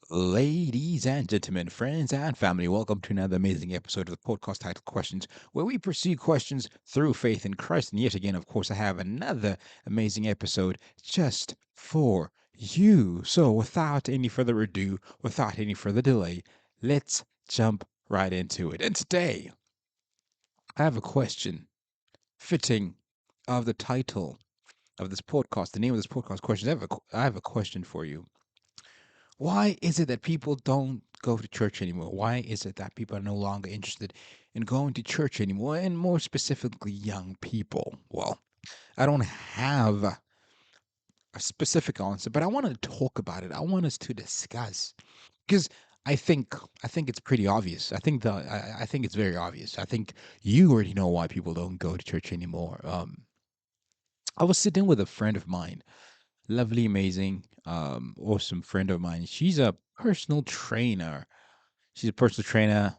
Ladies and gentlemen, friends and family, welcome to another amazing episode of the podcast titled Questions, where we pursue questions through faith in Christ. And yet again, of course, I have another amazing episode just for you. So, without any further ado, without any further delay, let's jump right into it. And today, I have a question fitting of the title of this podcast, the name of this podcast question. I have a question for you. Why is it that people don't go to church anymore? Why is it that people are no longer interested in going to church anymore? And more specifically, young people. Well, I don't have a specific answer, but I want to talk about it. I want us to discuss because I think I think it's pretty obvious. I think it's very obvious. I think you already know why people don't go to church anymore. I was sitting with a friend of mine, lovely, amazing, awesome friend of mine. She's a personal trainer. She's a personal trainer,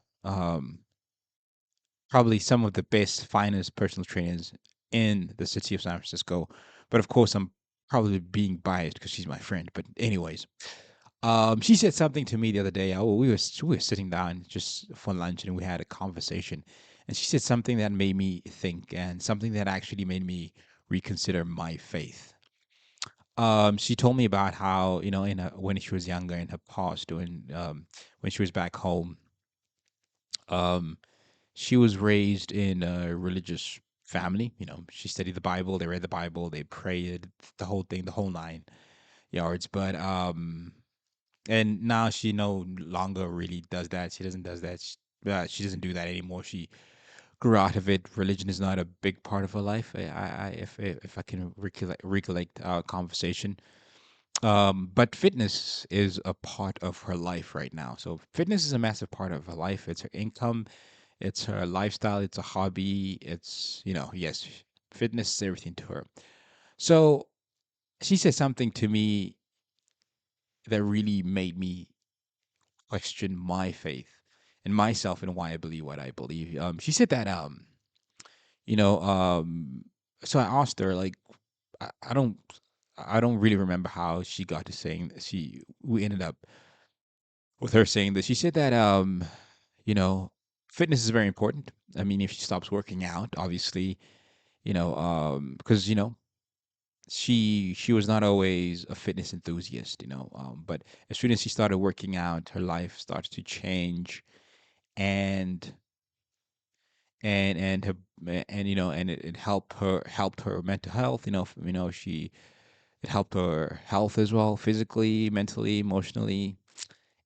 probably some of the best, finest personal trainers in the city of San Francisco. But of course, I'm probably being biased because she's my friend. But anyways, she said something to me the other day. Oh, we were sitting down just for lunch and we had a conversation, and she said something that made me think and something that actually made me reconsider my faith. She told me about how when she was younger in her past, when she was back home, um, she was raised in a religious family. She studied the Bible, they read the Bible, they prayed, the whole thing, the whole nine yards. But and now she no longer really does that. She doesn't does that. She doesn't do that anymore. She grew out of it. Religion is not a big part of her life. If I can recollect our conversation. But fitness is a part of her life right now. So fitness is a massive part of her life. It's her income, it's her lifestyle, it's a hobby. Yes, fitness is everything to her. So she said something to me that really made me question my faith and myself and why I believe what I believe. She said that, you know, so I asked her, like, I, I don't, I don't really remember how she got to saying that we ended up with her saying that. She said that, you know, fitness is very important. I mean, if she stops working out, obviously, because she was not always a fitness enthusiast, but as soon as she started working out, her life started to change, and and her and it helped her mental health. She it helped her health as well, physically, mentally, emotionally,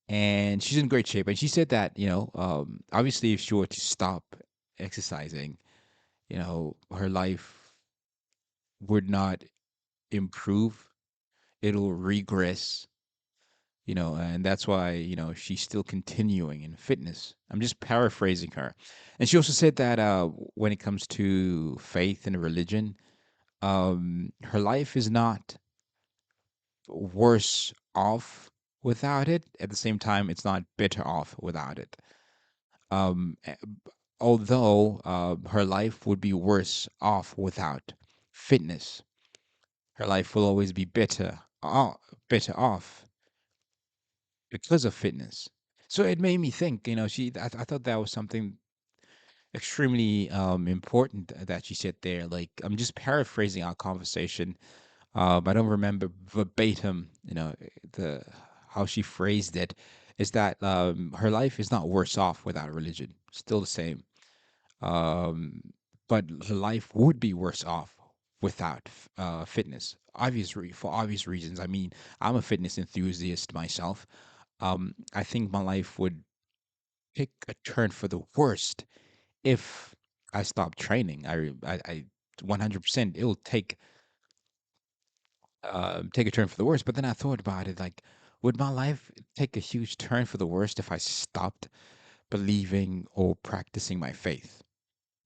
and she's in great shape. And she said that obviously if she were to stop exercising, her life would not improve, it'll regress, and that's why, she's still continuing in fitness. I'm just paraphrasing her. And she also said that when it comes to faith and religion, her life is not worse off without it. At the same time, it's not better off without it. Um, eh, Although her life would be worse off without fitness, her life will always be better off because of fitness. So it made me think, I thought that was something extremely important that she said there. Like, I'm just paraphrasing our conversation. I don't remember verbatim, the how she phrased it. Is that her life is not worse off without religion, still the same. Um, but her life would be worse off without fitness. For obvious reasons. I mean, I'm a fitness enthusiast myself. I think my life would take a turn for the worst if I stopped training. 100% it will take a turn for the worst. But then I thought about it, like, would my life take a huge turn for the worst if I stopped believing or practicing my faith?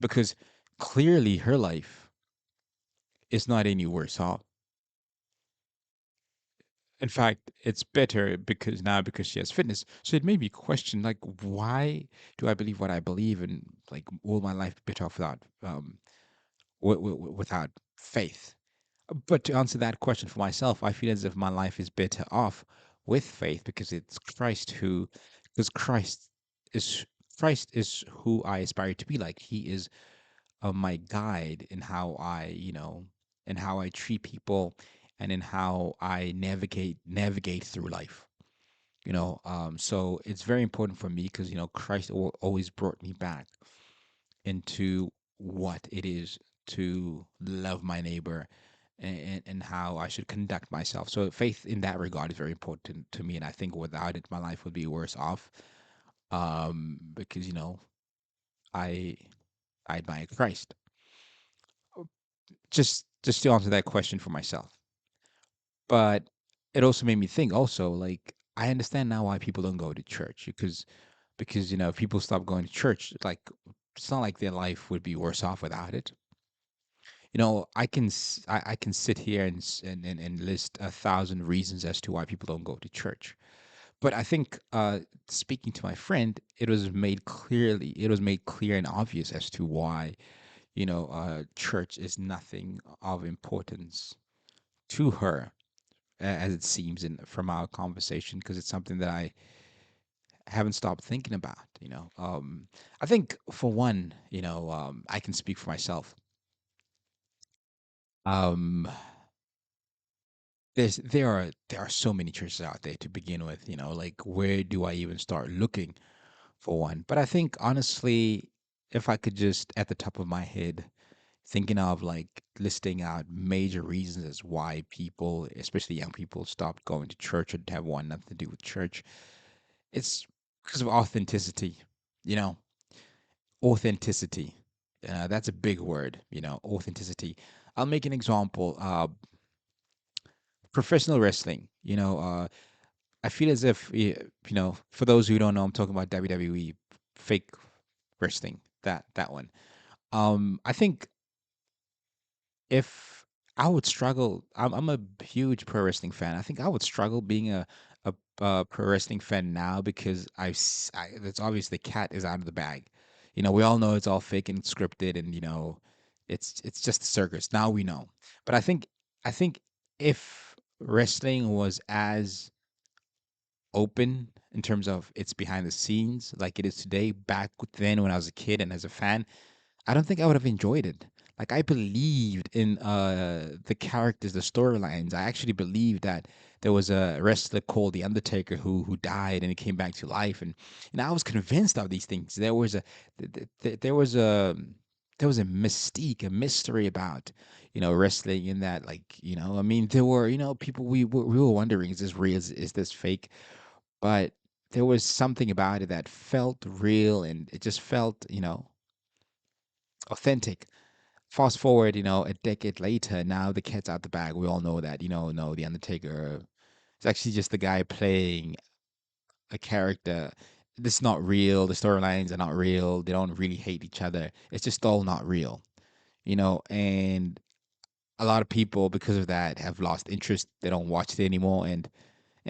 Because clearly her life is not any worse off. In fact, it's better because she has fitness. So it made me question, like, why do I believe what I believe, and like, will my life be better off without faith? But to answer that question for myself, I feel as if my life is better off with faith because it's Christ who, because is Christ is who I aspire to be like. He is my guide in how I, in how I treat people, and in how I navigate through life. So it's very important for me because Christ always brought me back into what it is to love my neighbor, and how I should conduct myself. So faith in that regard is very important to me, and I think without it, my life would be worse off. Because I I admire Christ. Just to answer that question for myself, but it also made me think. Also, like I understand now why people don't go to church because if people stop going to church, like it's not like their life would be worse off without it. I can sit here and list 1,000 reasons as to why people don't go to church. But I think, speaking to my friend, it was made clear and obvious as to why, church is nothing of importance to her, as it seems from our conversation, because it's something that I haven't stopped thinking about. I think for one, I can speak for myself. Um, there are so many churches out there to begin with. Like where do I even start looking for one? But I think honestly, if I could just at the top of my head thinking of like listing out major reasons as why people, especially young people, stopped going to church or have one nothing to do with church, it's because of authenticity. You know, authenticity. That's a big word. Authenticity. I'll make an example. Professional wrestling. I feel as if for those who don't know, I'm talking about WWE, fake wrestling. That one. I think if I would struggle, I'm a huge pro wrestling fan. I think I would struggle being a pro wrestling fan now because it's obvious the cat is out of the bag. We all know it's all fake and scripted, and it's just a circus. Now we know, but I think if wrestling was as open in terms of its behind the scenes like it is today, back then when I was a kid and as a fan, I don't think I would have enjoyed it. Like I believed in the characters, the storylines. I actually believed that there was a wrestler called The Undertaker who died and he came back to life, and I was convinced of these things. There was a mystique, a mystery about wrestling in that, like I mean there were people we were wondering, is this real, is this fake, but there was something about it that felt real, and it just felt authentic. Fast forward, a decade later, now the cat's out the bag. We all know that, no, the Undertaker is actually just the guy playing a character. This is not real. The storylines are not real. They don't really hate each other. It's just all not real, and a lot of people because of that have lost interest. They don't watch it anymore, and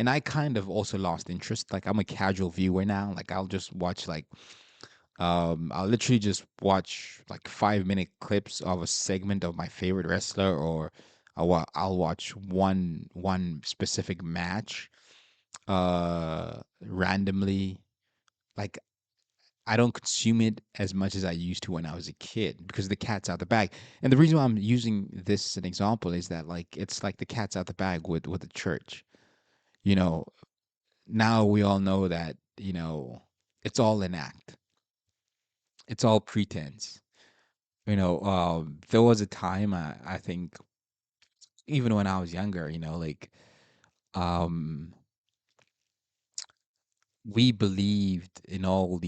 I kind of also lost interest. Like I'm a casual viewer now. Like I'll literally just watch like 5 minute clips of a segment of my favorite wrestler, or I'll watch one specific match randomly. Like I don't consume it as much as I used to when I was a kid because the cat's out the bag. And the reason why I'm using this as an example is that like it's like the cat's out the bag with the church. You know, Now we all know that it's all an act. It's all pretense. There was a time, I think, even when I was younger, like um, we believed in all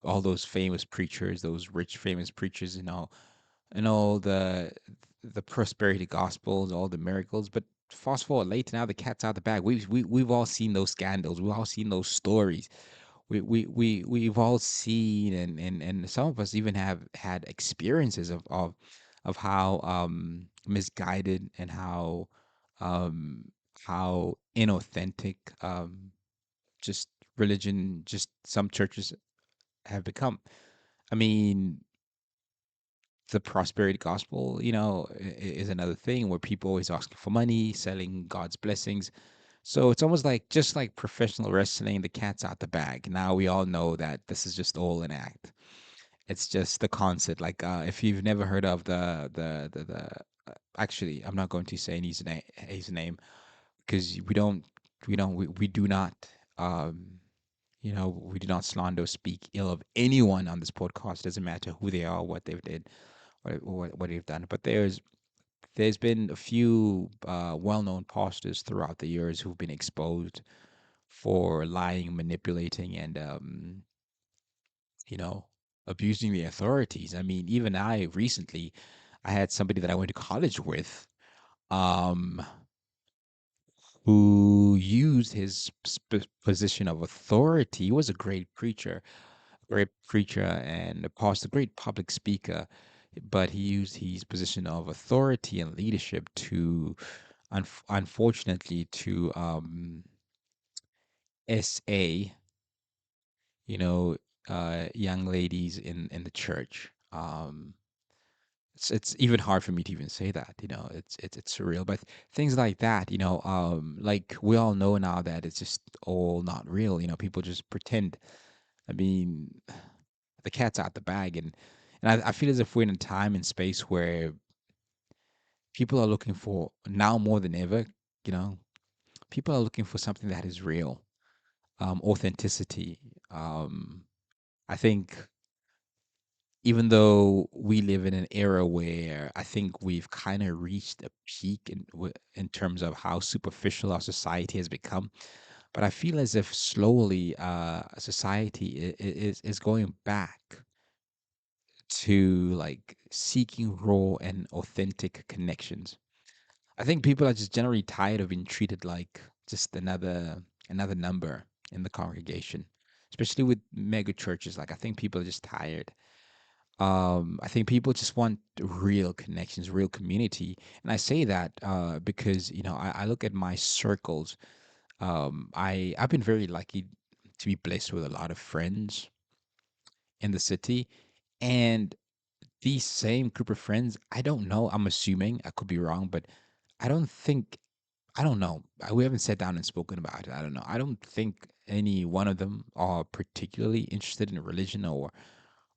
those famous preachers, those rich famous preachers, and all the prosperity gospels, all the miracles. But fast forward later, now the cat's out the bag. We've all seen those scandals. We've all seen those stories. We've all seen, and some of us even have had experiences of how misguided and um how inauthentic just religion, just some churches have become. I mean, the prosperity gospel, is another thing where people always asking for money, selling God's blessings. So it's almost like just like professional wrestling, the cat's out the bag. Now we all know that this is just all an act. It's just the concept. Like if you've never heard of actually, I'm not going to say his name because we do not um we do not slander or speak ill of anyone on this podcast. Doesn't matter who they are, what they've did, what they've done. But there's been a few well-known pastors throughout the years who've been exposed for lying, manipulating, and you know, abusing the authorities. I mean, even I recently, I had somebody that I went to college with, um, who used his position of authority. He was a great preacher and a pastor, great public speaker, but he used his position of authority and leadership to, unfortunately, to SA, you know, young ladies in the church. It's even hard for me to even say that, it's surreal, but things like that, like we all know now that it's just all not real, people just pretend. I mean, the cat's out the bag, and I feel as if we're in a time and space where people are looking for now more than ever, you know, people are looking for something that is real, authenticity. I think even though we live in an era where I think we've kind of reached a peak in terms of how superficial our society has become, but I feel as if slowly society is going back to like seeking raw and authentic connections. I think people are just generally tired of being treated like just another number in the congregation, especially with mega churches. Like I think people are just tired. I think people just want real connections, real community. And I say that because, I look at my circles. I've been very lucky to be blessed with a lot of friends in the city. And these same group of friends, I don't know. I'm assuming, I could be wrong, but I don't think, I don't know. We haven't sat down and spoken about it. I don't know. I don't think any one of them are particularly interested in religion or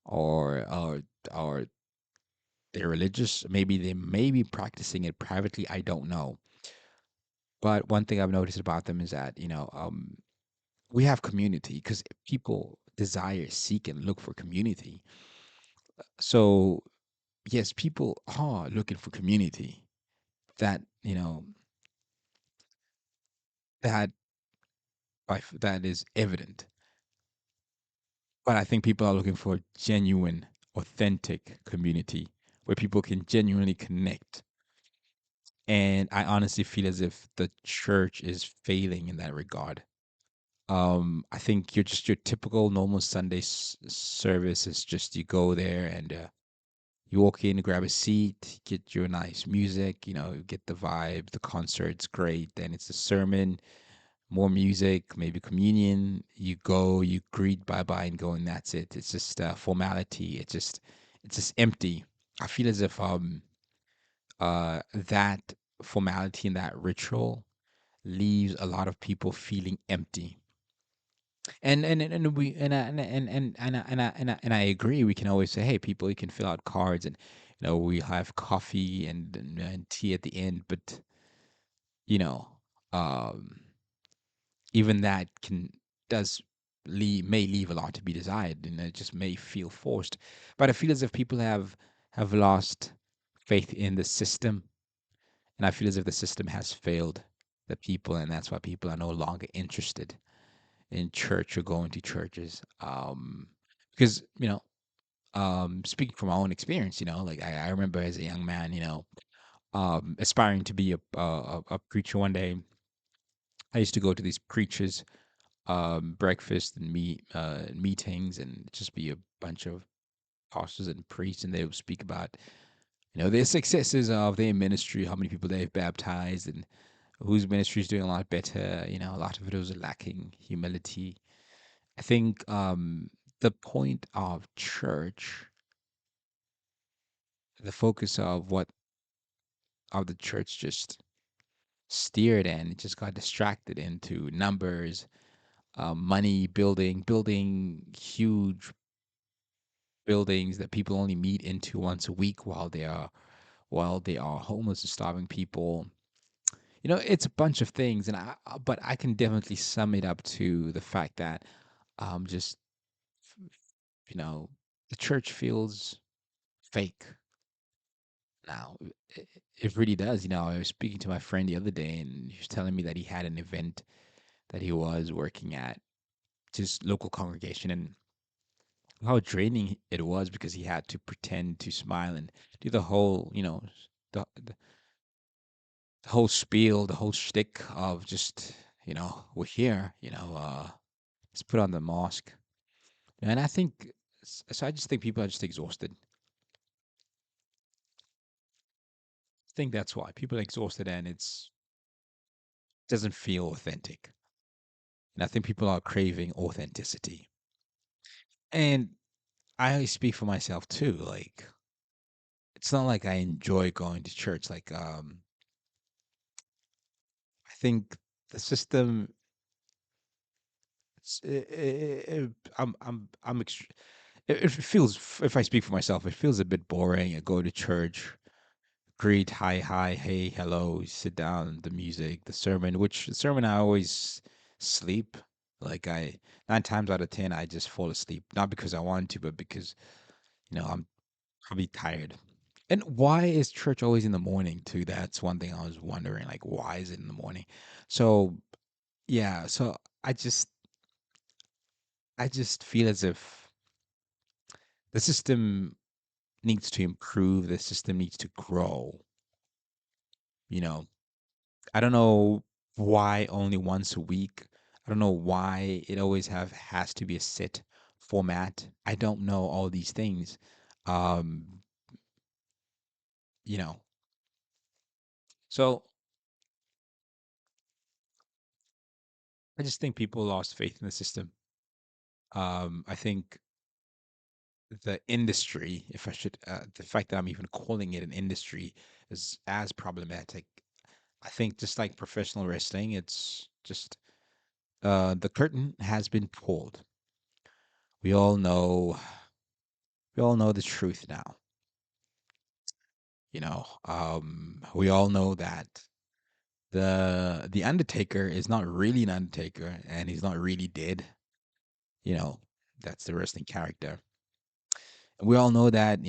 or they're religious. Maybe they may be practicing it privately. I don't know. But one thing I've noticed about them is that, we have community because people desire, seek, and look for community. So, yes, people are looking for community that, that, that is evident. But I think people are looking for genuine, authentic community where people can genuinely connect. And I honestly feel as if the church is failing in that regard. I think you're just your typical normal Sunday service is just you go there and you walk in, grab a seat, get your nice music, get the vibe, the concert's great. Then it's a sermon, more music, maybe communion. You go, you greet, bye bye, and go, and that's it. It's just formality. It's just empty. I feel as if that formality and that ritual leaves a lot of people feeling empty. And we and I agree. We can always say, hey, people, you can fill out cards, and we have coffee and tea at the end. But you know, um, even that can does may leave a lot to be desired, and it just may feel forced. But I feel as if people have lost faith in the system, and I feel as if the system has failed the people, and that's why people are no longer interested in church or going to churches. Because speaking from my own experience, like I remember as a young man, aspiring to be a preacher one day. I used to go to these preachers breakfast and meetings, and just be a bunch of pastors and priests, and they would speak about their successes of their ministry, how many people they've baptized, and whose ministry is doing a lot better. A lot of it was lacking humility. I think the point of church, the focus of what of the church just steered in. It just got distracted into numbers, money, building huge buildings that people only meet into once a week while they are homeless and starving people. It's a bunch of things, and but I can definitely sum it up to the fact that just you know the church feels fake now. It really does. I was speaking to my friend the other day, and he was telling me that he had an event that he was working at, just local congregation, and how draining it was because he had to pretend to smile and do the whole, the whole spiel, the whole shtick of just, we're here, let's put on the mask. And I think, so I just think people are just exhausted. I think that's why people are exhausted and doesn't feel authentic. And I think people are craving authenticity. And I speak for myself too. Like, it's not like I enjoy going to church. Like, I think the system, it's, I'm it feels, if I speak for myself, it feels a bit boring. I go to church, greet, hi, hey, hello, sit down, the music, the sermon, which the sermon I always sleep. Like, 9 times out of 10, I just fall asleep. Not because I want to, but because, I'm probably tired. And why is church always in the morning too? That's one thing I was wondering. Like, why is it in the morning? So yeah, so I just I just feel as if the system needs to improve, the system needs to grow. You know, I don't know why only once a week. I don't know why it always has to be a sit format. I don't know all these things. Um, you know. So I just think people lost faith in the system. I think the industry, if I should, the fact that I'm even calling it an industry is as problematic. I think just like professional wrestling, it's just the curtain has been pulled. We all know, we all know the truth now. We all know that the Undertaker is not really an Undertaker, and he's not really dead. You know, that's the wrestling character. And we all know that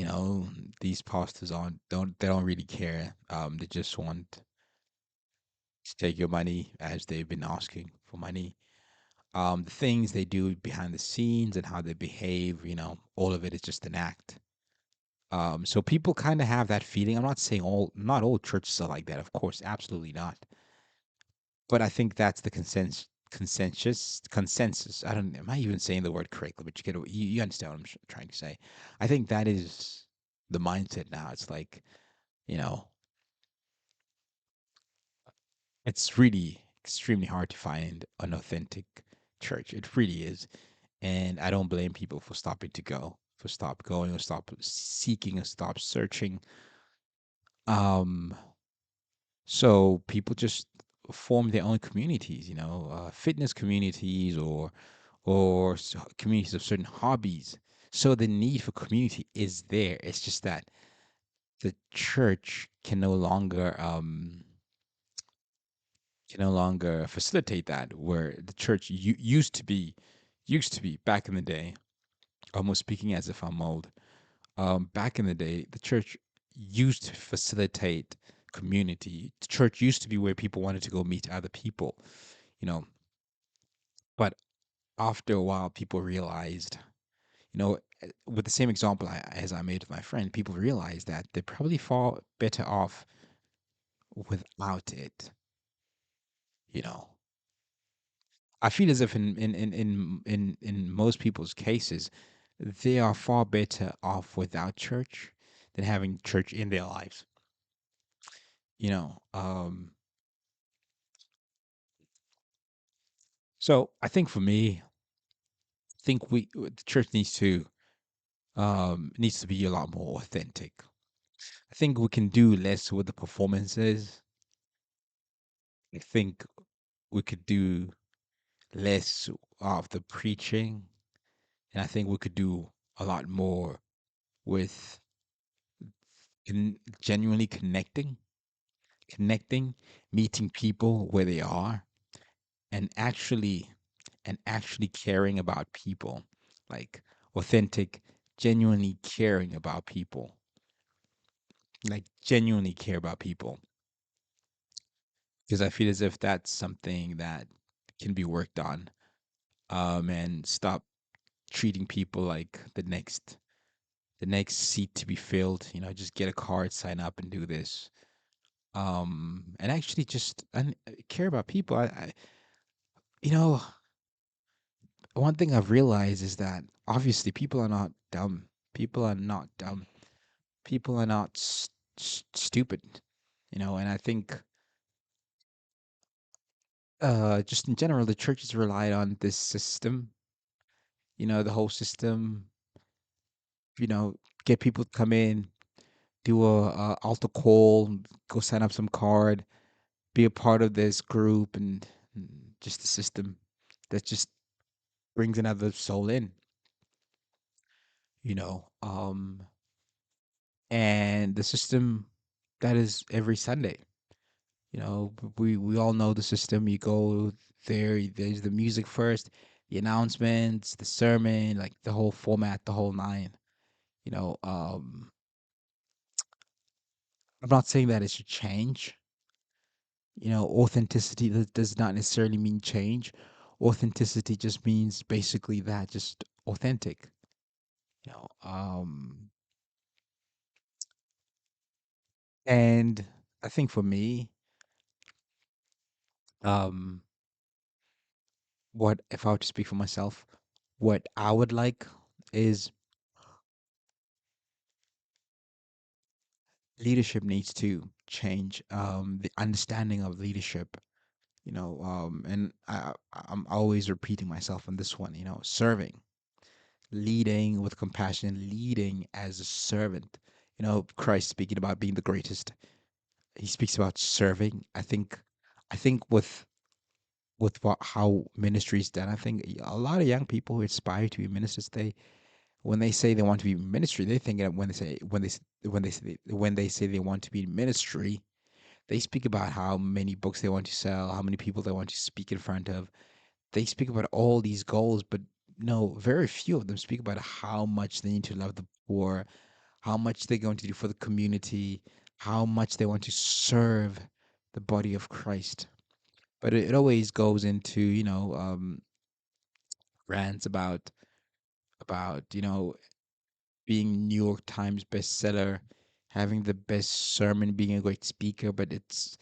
these pastors aren't don't they don't really care. They just want to take your money as they've been asking for money. The things they do behind the scenes and how they behave, all of it is just an act. So people kind of have that feeling. I'm not saying not all churches are like that, of course, absolutely not. But I think that's the consensus. I don't. Am I even saying the word correctly? But you understand what I'm trying to say. I think that is the mindset now. It's like you know, it's really extremely hard to find an authentic church. It really is. And I don't blame people for stop going, or stop seeking, or stop searching. Um, so people just form their own communities, fitness communities, or communities of certain hobbies. So the need for community is there. It's just that the church can no longer facilitate that. Where the church used to be back in the day, almost speaking as if I'm old. Back in the day, the church used to facilitate community. The church used to be where people wanted to go meet other people, you know. But after a while, people realized, with the same example as I made with my friend, people realized that they're probably far better off without it. You know, I feel as if in most people's cases, they are far better off without church than having church in their lives. You know, so I think for me, I think the church needs to be a lot more authentic. I think we can do less with the performances I think we could do less of the preaching, and I think we could do a lot more with genuinely connecting, meeting people where they are, and actually caring about people, like authentic, genuinely caring about people, like genuinely care about people, because I feel as if that's something that can be worked on, and stop treating people like the next seat to be filled. Just get a card, sign up, and do this. And actually just care about people. You know, one thing I've realized is that obviously people are not dumb. People are not dumb. People are not stupid. And I think, just in general, the church has relied on this system. The whole system. You know, get people to come in, do a altar call, go sign up some card, be a part of this group, and just the system that just brings another soul in. You know, and the system that is every Sunday. We all know the system. You go there, there's the music first, the announcements, the sermon, like the whole format, the whole nine. You know, I'm not saying that it should change. Authenticity does not necessarily mean change. Authenticity just means basically that, just authentic. You know, um, and I think for me, um, what if I were to speak for myself, what I would like is leadership needs to change. The understanding of leadership, and I'm always repeating myself on this one. Serving, leading with compassion, leading as a servant. Christ speaking about being the greatest. He speaks about serving. I think with how ministry is done, I think a lot of young people who aspire to be ministers, when they say they want to be in ministry, they think that when they say they want to be in ministry, they speak about how many books they want to sell, how many people they want to speak in front of. They speak about all these goals, but no, very few of them speak about how much they need to love the poor, how much they're going to do for the community, how much they want to serve the body of Christ. But it always goes into, rants about being New York Times bestseller, having the best sermon, being a great speaker, but it's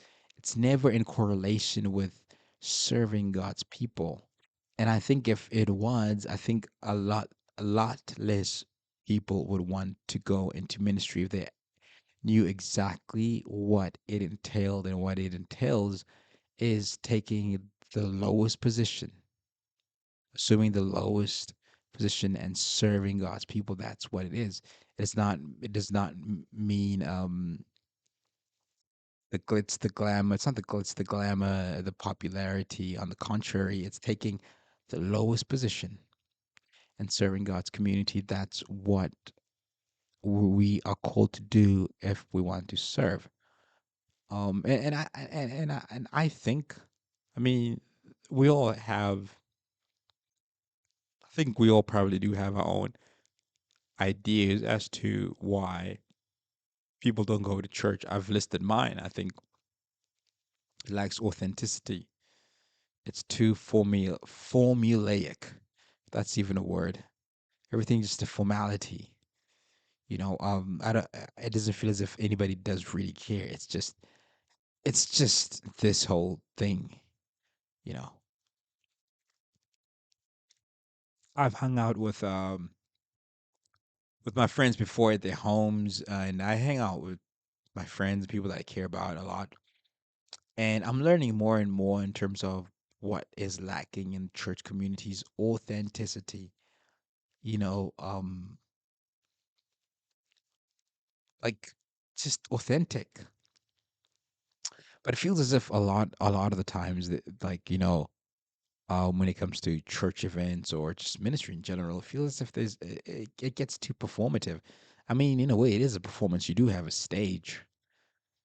never in correlation with serving God's people. And I think if it was, I think a lot less people would want to go into ministry if they knew exactly what it entailed. And what it entails is taking the lowest position, assuming the lowest position, and serving God's people. That's what it is. It does not mean the glitz, the glamour. It's not the glitz, the glamour, the popularity. On the contrary, it's taking the lowest position and serving God's community. That's what we are called to do if we want to serve. And I think, I mean, we all have. I think we all probably do have our own ideas as to why people don't go to church. I've listed mine. I think it lacks authenticity. It's too formulaic. If that's even a word. Everything's just a formality. I don't. It doesn't feel as if anybody does really care. It's just this whole thing. You know, I've hung out with my friends before at their homes, and I hang out with my friends, people that I care about a lot. And I'm learning more and more in terms of what is lacking in church communities: authenticity. You know, like just authentic. But it feels as if a lot of the times that, like, when it comes to church events or just ministry in general, it feels as if it gets too performative. I mean, in a way, it is a performance. You do have a stage,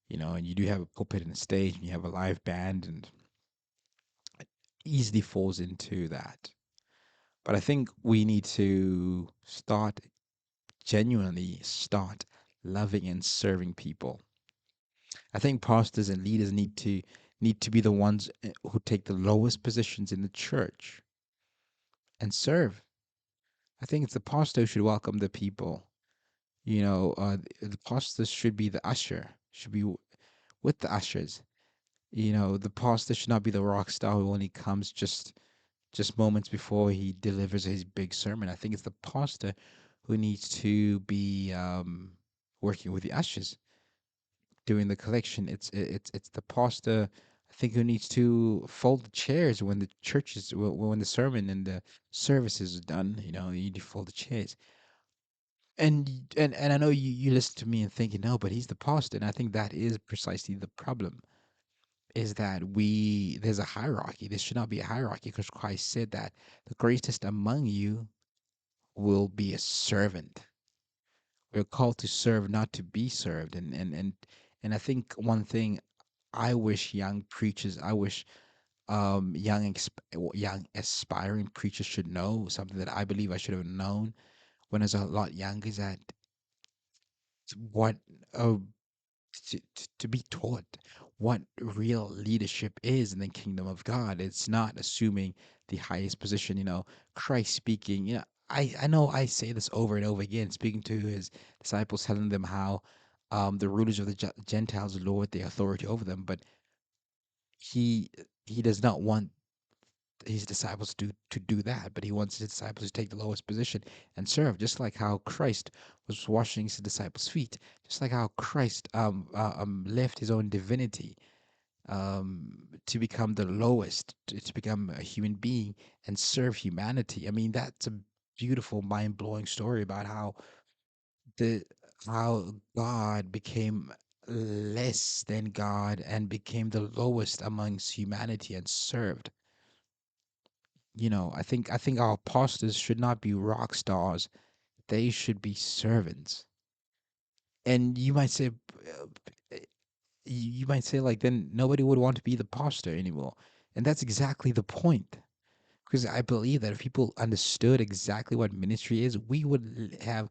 and you do have a pulpit and a stage, and you have a live band, and it easily falls into that. But I think we need to genuinely start loving and serving people. I think pastors and leaders need to be the ones who take the lowest positions in the church and serve. I think it's the pastor who should welcome the people. The pastor should be the usher, should be with the ushers. The pastor should not be the rock star who only comes just moments before he delivers his big sermon. I think it's the pastor who needs to be working with the ushers doing the collection. It's the pastor, I think, who needs to fold the chairs when the church is when the sermon and the service is done. You need to fold the chairs. And I know you listen to me and thinking, no, but he's the pastor, and I think that is precisely the problem. Is that there's a hierarchy. There should not be a hierarchy because Christ said that the greatest among you will be a servant. We're called to serve, not to be served. And I think one thing I wish young preachers, I wish young aspiring preachers should know, something that I believe I should have known when I was a lot younger, is that what uh, to be taught what real leadership is in the kingdom of God. It's not assuming the highest position. Christ speaking. I know I say this over and over again, speaking to his disciples, telling them how the rulers of the Gentiles lord their authority over them, but he he does not want his disciples to do that, but he wants his disciples to take the lowest position and serve, just like how Christ was washing his disciples' feet, just like how Christ left his own divinity to become the lowest, to become a human being and serve humanity. I mean, that's a beautiful, mind blowing story about the how God became less than God and became the lowest amongst humanity and served. I think our pastors should not be rock stars. They should be servants. And you might say like then nobody would want to be the pastor anymore. And that's exactly the point. Because I believe that if people understood exactly what ministry is, we would have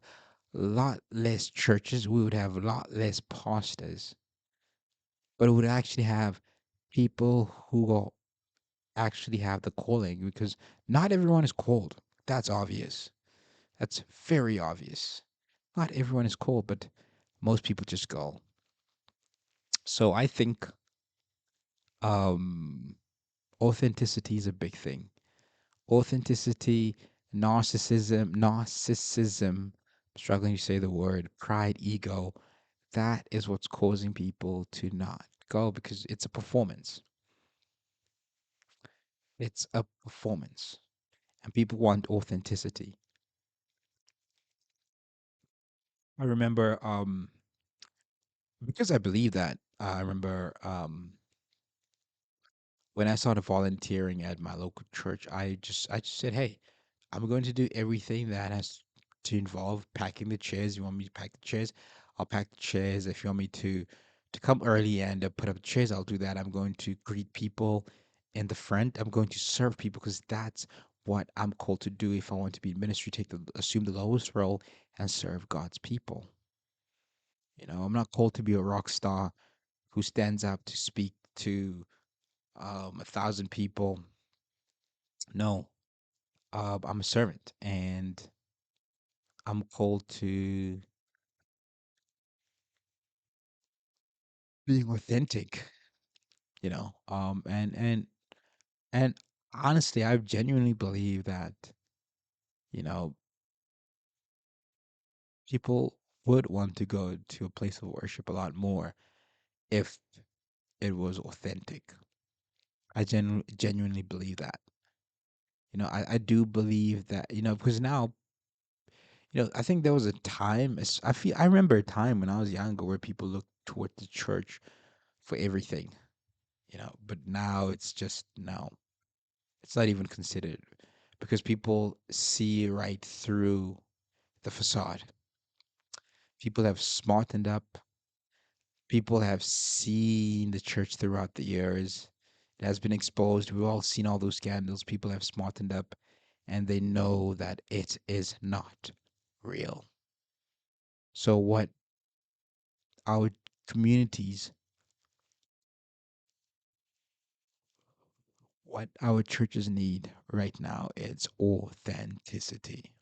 a lot less churches, we would have a lot less pastors, but we would actually have people who will actually have the calling, because not everyone is called. That's obvious. That's very obvious. Not everyone is called, but most people just go. So I think um, authenticity is a big thing. Authenticity, narcissism, struggling to say the word, pride, ego, that is what's causing people to not go, because it's a performance. It's a performance. And people want authenticity. I remember because I believe that, I remember when I started volunteering at my local church, I just said, "Hey, I'm going to do everything that has to involve packing the chairs. You want me to pack the chairs? I'll pack the chairs. If you want me to come early and put up the chairs, I'll do that. I'm going to greet people in the front. I'm going to serve people because that's what I'm called to do. If I want to be in ministry, assume the lowest role and serve God's people. I'm not called to be a rock star who stands up to speak to 1,000 people. No, I'm a servant, and I'm called to being authentic. And honestly, I genuinely believe that you know people would want to go to a place of worship a lot more if it was authentic. I genuinely believe that. I do believe that, because now, I think there was a time, I remember a time when I was younger where people looked toward the church for everything. But now it's just no, it's not even considered because people see right through the facade. People have smartened up. People have seen the church throughout the years. It has been exposed. We've all seen all those scandals. People have smartened up and they know that it is not real. So, what our communities, what our churches need right now is authenticity.